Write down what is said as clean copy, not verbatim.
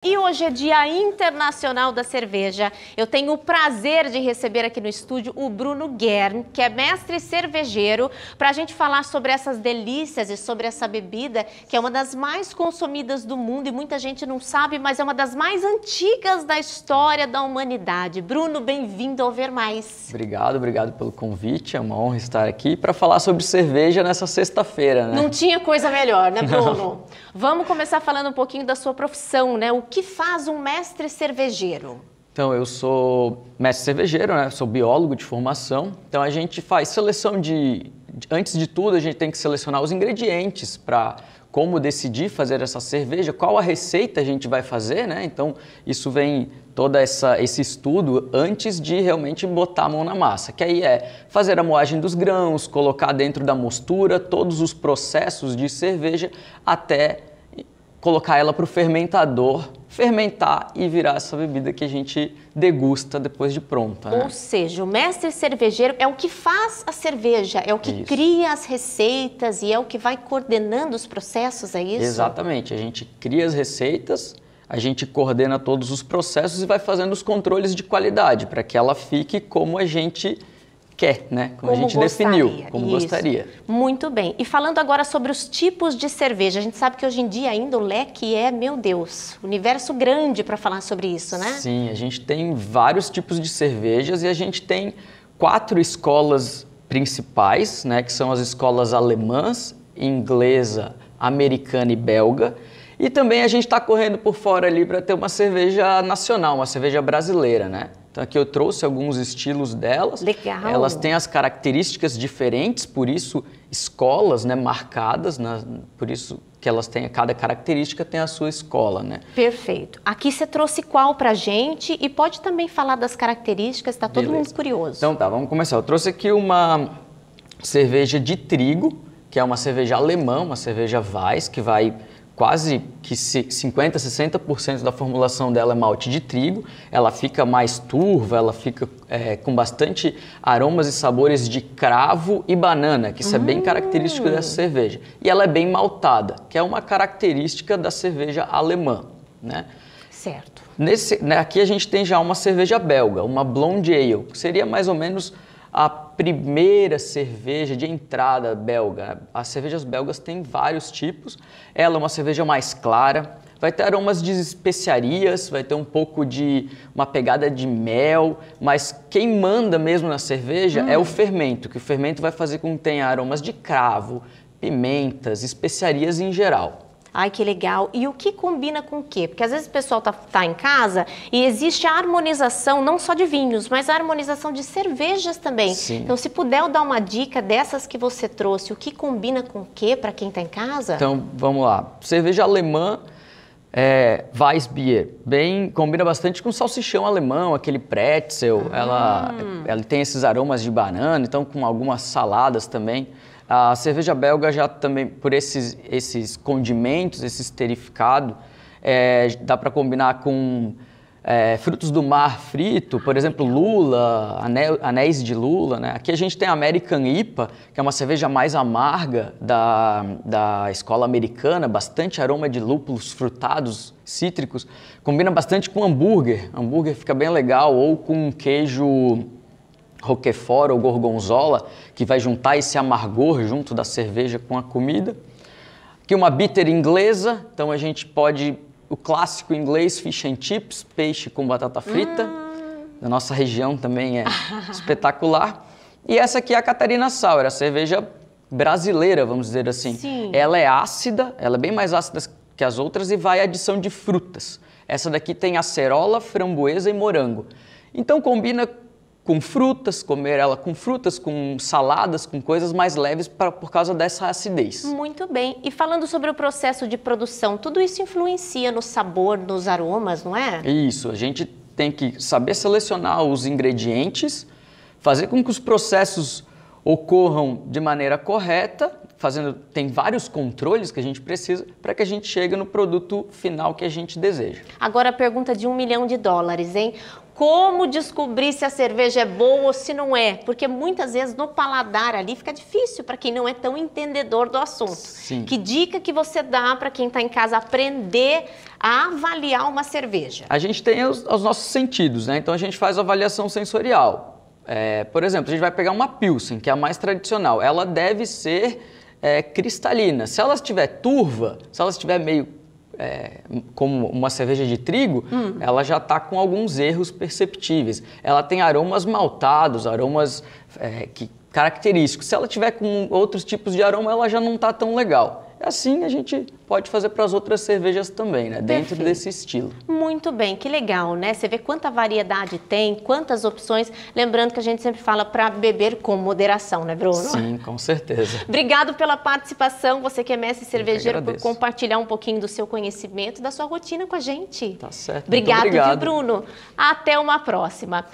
E hoje é Dia Internacional da Cerveja. Eu tenho o prazer de receber aqui no estúdio o Bruno Guern, que é mestre cervejeiro, para a gente falar sobre essas delícias e sobre essa bebida, que é uma das mais consumidas do mundo e muita gente não sabe, mas é uma das mais antigas da história da humanidade. Bruno, bem-vindo ao Ver Mais. Obrigado pelo convite. É uma honra estar aqui para falar sobre cerveja nessa sexta-feira, né? Não tinha coisa melhor, né, Bruno? Não. Vamos começar falando um pouquinho da sua profissão, né? O que faz um mestre cervejeiro? Então, eu sou mestre cervejeiro, né? Sou biólogo de formação. Então, a gente faz seleção antes de tudo, a gente tem que selecionar os ingredientes para como decidir fazer essa cerveja, qual a receita a gente vai fazer, né? Então, isso vem todo esse estudo antes de realmente botar a mão na massa, que aí é fazer a moagem dos grãos, colocar dentro da mostura todos os processos de cerveja até colocar ela para o fermentador, fermentar e virar essa bebida que a gente degusta depois de pronta. Né? Ou seja, o mestre cervejeiro é o que faz a cerveja, é o que cria as receitas e é o que vai coordenando os processos, é isso? Exatamente, a gente cria as receitas, a gente coordena todos os processos e vai fazendo os controles de qualidade para que ela fique como a gente quer, né? Como a gente definiu, como gostaria. Muito bem. E falando agora sobre os tipos de cerveja, a gente sabe que hoje em dia ainda o leque é, meu Deus, universo grande para falar sobre isso, né? Sim, a gente tem vários tipos de cervejas e a gente tem 4 escolas principais, né? Que são as escolas alemãs, inglesa, americana e belga. E também a gente está correndo por fora ali para ter uma cerveja nacional, uma cerveja brasileira, né? Então aqui eu trouxe alguns estilos delas. Legal. Elas têm as características diferentes, por isso escolas, né, marcadas, por isso que elas têm, cada característica tem a sua escola, né? Perfeito. Aqui você trouxe qual pra gente e pode também falar das características, tá todo mundo curioso. Então tá, vamos começar. Eu trouxe aqui uma cerveja de trigo, que é uma cerveja alemã, uma cerveja Weiss, que vai quase que 50%, 60% da formulação dela é malte de trigo, ela fica mais turva, ela fica com bastante aromas e sabores de cravo e banana, que isso é bem característico dessa cerveja. E ela é bem maltada, que é uma característica da cerveja alemã, né? Certo. Aqui a gente tem já uma cerveja belga, uma Blonde Ale, que seria mais ou menos a primeira cerveja de entrada belga. As cervejas belgas têm vários tipos. Ela é uma cerveja mais clara, vai ter aromas de especiarias, vai ter um pouco de uma pegada de mel, mas quem manda mesmo na cerveja é o fermento, que o fermento vai fazer com que tenha aromas de cravo, pimentas, especiarias em geral. Ai, que legal. E o que combina com o quê? Porque às vezes o pessoal tá em casa e existe a harmonização não só de vinhos, mas a harmonização de cervejas também. Sim. Então, se puder dar uma dica dessas que você trouxe, o que combina com o quê para quem está em casa? Então, vamos lá. Cerveja alemã, Weissbier, combina bastante com salsichão alemão, aquele pretzel. Ela tem esses aromas de banana, então com algumas saladas também. A cerveja belga já também, por esses condimentos, esse esterificado, dá para combinar com frutos do mar frito, por exemplo, lula, anéis de lula, né? Aqui a gente tem a American IPA, que é uma cerveja mais amarga da escola americana, bastante aroma de lúpulos frutados, cítricos. Combina bastante com hambúrguer, hambúrguer fica bem legal, ou com queijo Roquefort ou gorgonzola, que vai juntar esse amargor junto da cerveja com a comida. Aqui uma bitter inglesa, então a gente pode, o clássico inglês, fish and chips, peixe com batata frita, da nossa região também é espetacular. E essa aqui é a Catarina Sour, a cerveja brasileira, vamos dizer assim. Sim. Ela é ácida, ela é bem mais ácida que as outras e vai adição de frutas. Essa daqui tem acerola, framboesa e morango. Então combina com frutas, comer ela com frutas, com saladas, com coisas mais leves por causa dessa acidez. Muito bem. E falando sobre o processo de produção, tudo isso influencia no sabor, nos aromas, não é? Isso, a gente tem que saber selecionar os ingredientes, fazer com que os processos ocorram de maneira correta, tem vários controles que a gente precisa para que a gente chegue no produto final que a gente deseja. Agora a pergunta de $1 milhão, hein? Como descobrir se a cerveja é boa ou se não é? Porque muitas vezes no paladar ali fica difícil para quem não é tão entendedor do assunto. Sim. Que dica que você dá para quem está em casa aprender a avaliar uma cerveja? A gente tem os nossos sentidos, né? Então a gente faz avaliação sensorial. Por exemplo, a gente vai pegar uma Pilsen, que é a mais tradicional. Ela deve ser cristalina. Se ela estiver turva, se ela estiver meio como uma cerveja de trigo, ela já está com alguns erros perceptíveis. Ela tem aromas maltados, aromas característicos. Se ela tiver com outros tipos de aroma, ela já não está tão legal. Assim a gente pode fazer para as outras cervejas também, né? Dentro desse estilo. Muito bem, que legal, né? Você vê quanta variedade tem, quantas opções. Lembrando que a gente sempre fala para beber com moderação, né, Bruno? Sim, com certeza. Obrigado pela participação, você que é mestre cervejeiro, por compartilhar um pouquinho do seu conhecimento, da sua rotina com a gente. Tá certo. Obrigado, muito obrigado. Viu, Bruno? Até uma próxima.